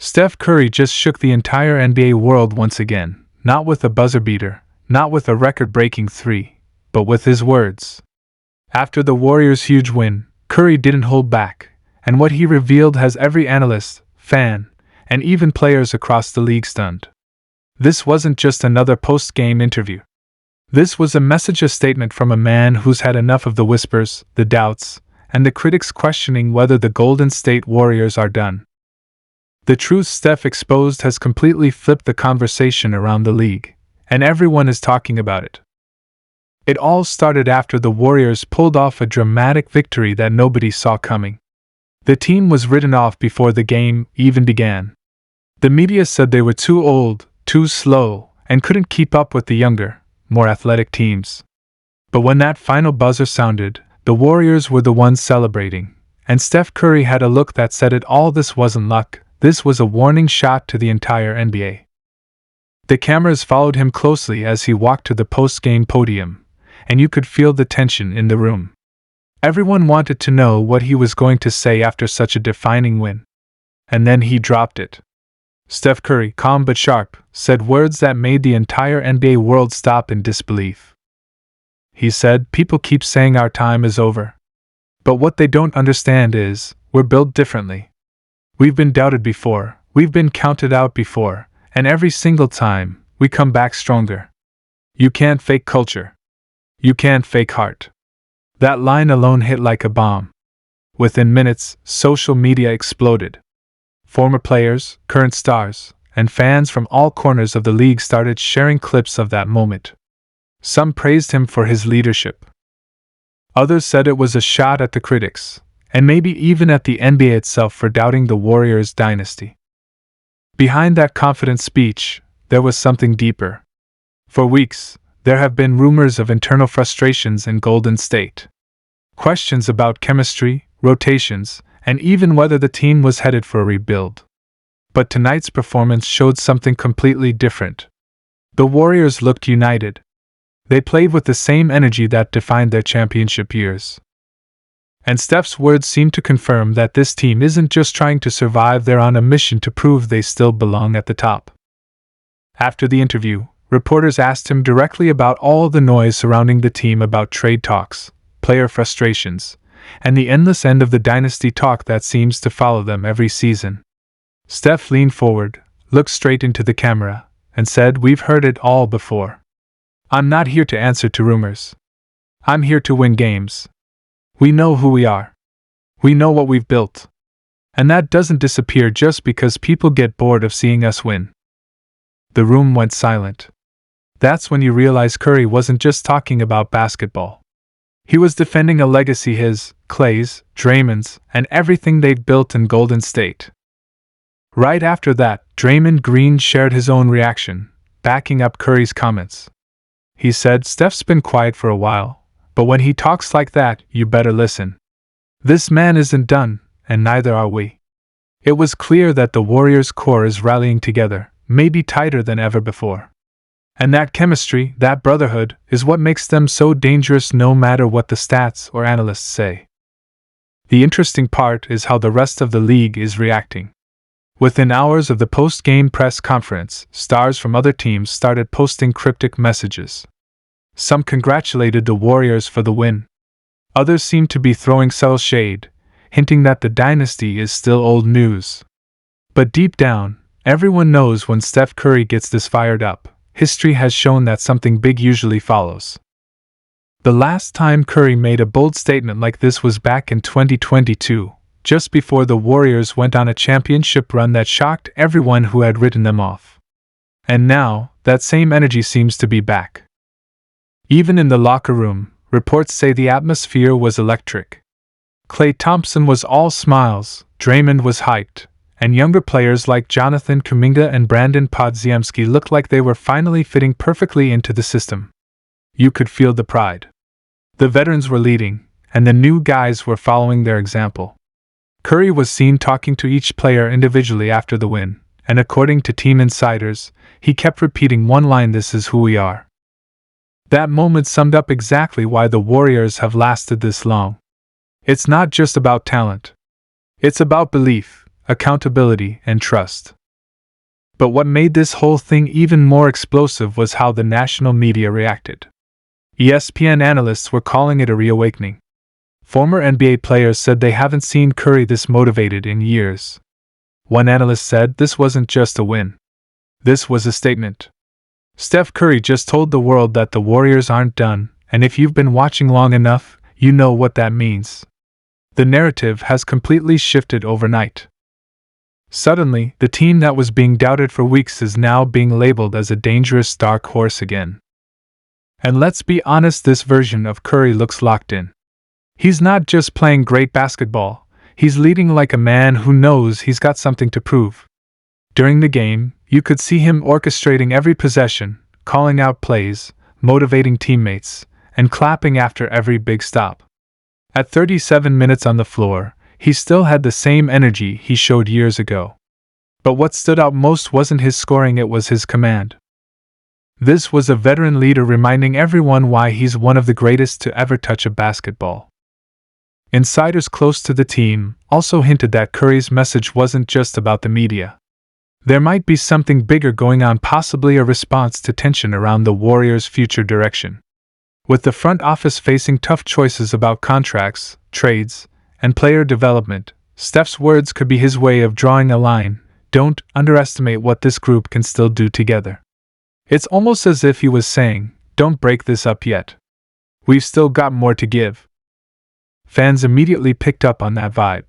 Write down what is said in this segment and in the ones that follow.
Steph Curry just shook the entire NBA world once again, not with a buzzer beater, not with a record-breaking three, but with his words. After the Warriors' huge win, Curry didn't hold back, and what he revealed has every analyst, fan, and even players across the league stunned. This wasn't just another post-game interview. This was a message, a statement from a man who's had enough of the whispers, the doubts, and the critics questioning whether the Golden State Warriors are done. The truth Steph exposed has completely flipped the conversation around the league, and everyone is talking about it. It all started after the Warriors pulled off a dramatic victory that nobody saw coming. The team was written off before the game even began. The media said they were too old, too slow, and couldn't keep up with the younger, more athletic teams. But when that final buzzer sounded, the Warriors were the ones celebrating, and Steph Curry had a look that said it all. This wasn't luck, this was a warning shot to the entire NBA. The cameras followed him closely as he walked to the post-game podium, and you could feel the tension in the room. Everyone wanted to know what he was going to say after such a defining win. And then he dropped it. Steph Curry, calm but sharp, said words that made the entire NBA world stop in disbelief. He said, "People keep saying our time is over. But what they don't understand is, we're built differently. We've been doubted before, we've been counted out before, and every single time, we come back stronger. You can't fake culture. You can't fake heart." That line alone hit like a bomb. Within minutes, social media exploded. Former players, current stars, and fans from all corners of the league started sharing clips of that moment. Some praised him for his leadership. Others said it was a shot at the critics, and maybe even at the NBA itself for doubting the Warriors' dynasty. Behind that confident speech, there was something deeper. For weeks, there have been rumors of internal frustrations in Golden State. Questions about chemistry, rotations, and even whether the team was headed for a rebuild. But tonight's performance showed something completely different. The Warriors looked united. They played with the same energy that defined their championship years. And Steph's words seem to confirm that this team isn't just trying to survive, they're on a mission to prove they still belong at the top. After the interview, reporters asked him directly about all the noise surrounding the team, about trade talks, player frustrations, and the endless end of the dynasty talk that seems to follow them every season. Steph leaned forward, looked straight into the camera, and said, "We've heard it all before. I'm not here to answer to rumors. I'm here to win games. We know who we are. We know what we've built. And that doesn't disappear just because people get bored of seeing us win." The room went silent. That's when you realize Curry wasn't just talking about basketball. He was defending a legacy, his, Clay's, Draymond's, and everything they've built in Golden State. Right after that, Draymond Green shared his own reaction, backing up Curry's comments. He said, "Steph's been quiet for a while, but when he talks like that, you better listen. This man isn't done, and neither are we." It was clear that the Warriors' core is rallying together, maybe tighter than ever before. And that chemistry, that brotherhood, is what makes them so dangerous no matter what the stats or analysts say. The interesting part is how the rest of the league is reacting. Within hours of the post-game press conference, stars from other teams started posting cryptic messages. Some congratulated the Warriors for the win. Others seemed to be throwing subtle shade, hinting that the dynasty is still old news. But deep down, everyone knows when Steph Curry gets this fired up, history has shown that something big usually follows. The last time Curry made a bold statement like this was back in 2022, just before the Warriors went on a championship run that shocked everyone who had written them off. And now, that same energy seems to be back. Even in the locker room, reports say the atmosphere was electric. Klay Thompson was all smiles, Draymond was hyped, and younger players like Jonathan Kuminga and Brandon Podziemski looked like they were finally fitting perfectly into the system. You could feel the pride. The veterans were leading, and the new guys were following their example. Curry was seen talking to each player individually after the win, and according to team insiders, he kept repeating one line, "This is who we are." That moment summed up exactly why the Warriors have lasted this long. It's not just about talent. It's about belief, accountability, and trust. But what made this whole thing even more explosive was how the national media reacted. ESPN analysts were calling it a reawakening. Former NBA players said they haven't seen Curry this motivated in years. One analyst said this wasn't just a win. This was a statement. Steph Curry just told the world that the Warriors aren't done, and if you've been watching long enough, you know what that means. The narrative has completely shifted overnight. Suddenly, the team that was being doubted for weeks is now being labeled as a dangerous dark horse again. And let's be honest, this version of Curry looks locked in. He's not just playing great basketball, he's leading like a man who knows he's got something to prove. During the game, you could see him orchestrating every possession, calling out plays, motivating teammates, and clapping after every big stop. At 37 minutes on the floor, he still had the same energy he showed years ago. But what stood out most wasn't his scoring, it was his command. This was a veteran leader reminding everyone why he's one of the greatest to ever touch a basketball. Insiders close to the team also hinted that Curry's message wasn't just about the media. There might be something bigger going on, possibly a response to tension around the Warriors' future direction. With the front office facing tough choices about contracts, trades, and player development, Steph's words could be his way of drawing a line. Don't underestimate what this group can still do together. It's almost as if he was saying, don't break this up yet. We've still got more to give. Fans immediately picked up on that vibe.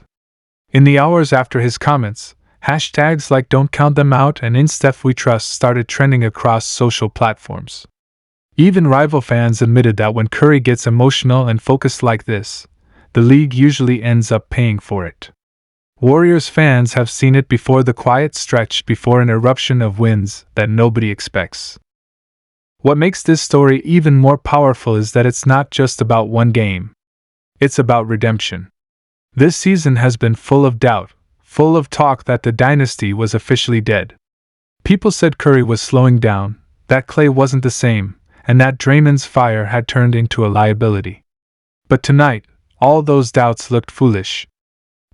In the hours after his comments, hashtags like "Don't Count Them Out" and "In Steph We Trust" started trending across social platforms. Even rival fans admitted that when Curry gets emotional and focused like this, the league usually ends up paying for it. Warriors fans have seen it before, the quiet stretch before an eruption of wins that nobody expects. What makes this story even more powerful is that it's not just about one game. It's about redemption. This season has been full of doubt, full of talk that the dynasty was officially dead. People said Curry was slowing down, that Klay wasn't the same, and that Draymond's fire had turned into a liability. But tonight, all those doubts looked foolish.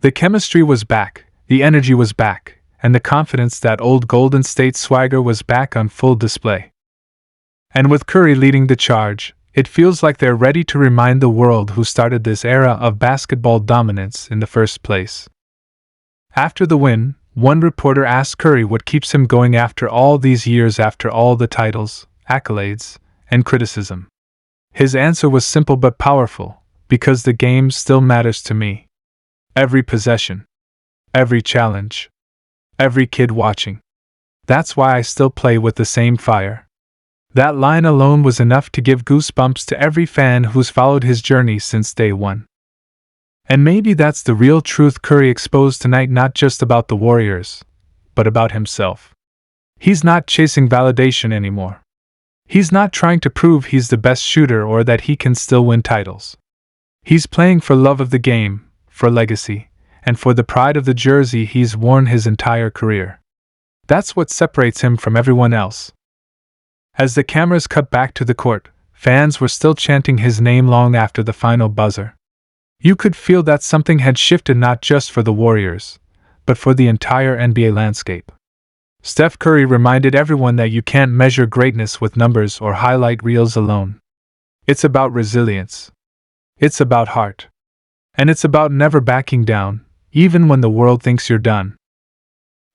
The chemistry was back, the energy was back, and the confidence, that old Golden State swagger, was back on full display. And with Curry leading the charge, it feels like they're ready to remind the world who started this era of basketball dominance in the first place. After the win, one reporter asked Curry what keeps him going after all these years, after all the titles, accolades, and criticism. His answer was simple but powerful: because the game still matters to me. Every possession, every challenge, every kid watching. That's why I still play with the same fire. That line alone was enough to give goosebumps to every fan who's followed his journey since day one. And maybe that's the real truth Curry exposed tonight, not just about the Warriors, but about himself. He's not chasing validation anymore. He's not trying to prove he's the best shooter or that he can still win titles. He's playing for love of the game, for legacy, and for the pride of the jersey he's worn his entire career. That's what separates him from everyone else. As the cameras cut back to the court, fans were still chanting his name long after the final buzzer. You could feel that something had shifted, not just for the Warriors, but for the entire NBA landscape. Steph Curry reminded everyone that you can't measure greatness with numbers or highlight reels alone. It's about resilience. It's about heart. And it's about never backing down, even when the world thinks you're done.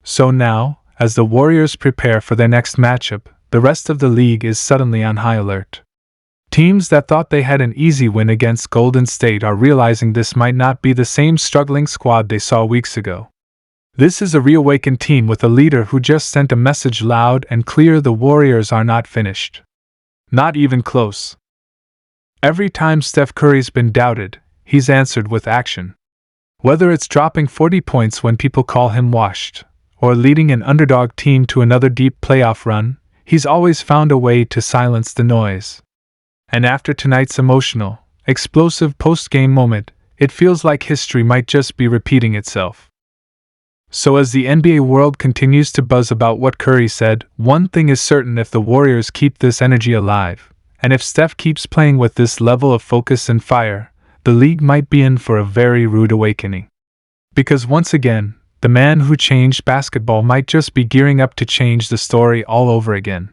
So now, as the Warriors prepare for their next matchup, the rest of the league is suddenly on high alert. Teams that thought they had an easy win against Golden State are realizing this might not be the same struggling squad they saw weeks ago. This is a reawakened team with a leader who just sent a message loud and clear: the Warriors are not finished. Not even close. Every time Steph Curry's been doubted, he's answered with action. Whether it's dropping 40 points when people call him washed, or leading an underdog team to another deep playoff run, he's always found a way to silence the noise. And after tonight's emotional, explosive post-game moment, it feels like history might just be repeating itself. So as the NBA world continues to buzz about what Curry said, one thing is certain: if the Warriors keep this energy alive, and if Steph keeps playing with this level of focus and fire, the league might be in for a very rude awakening. Because once again, The man who changed basketball might just be gearing up to change the story all over again.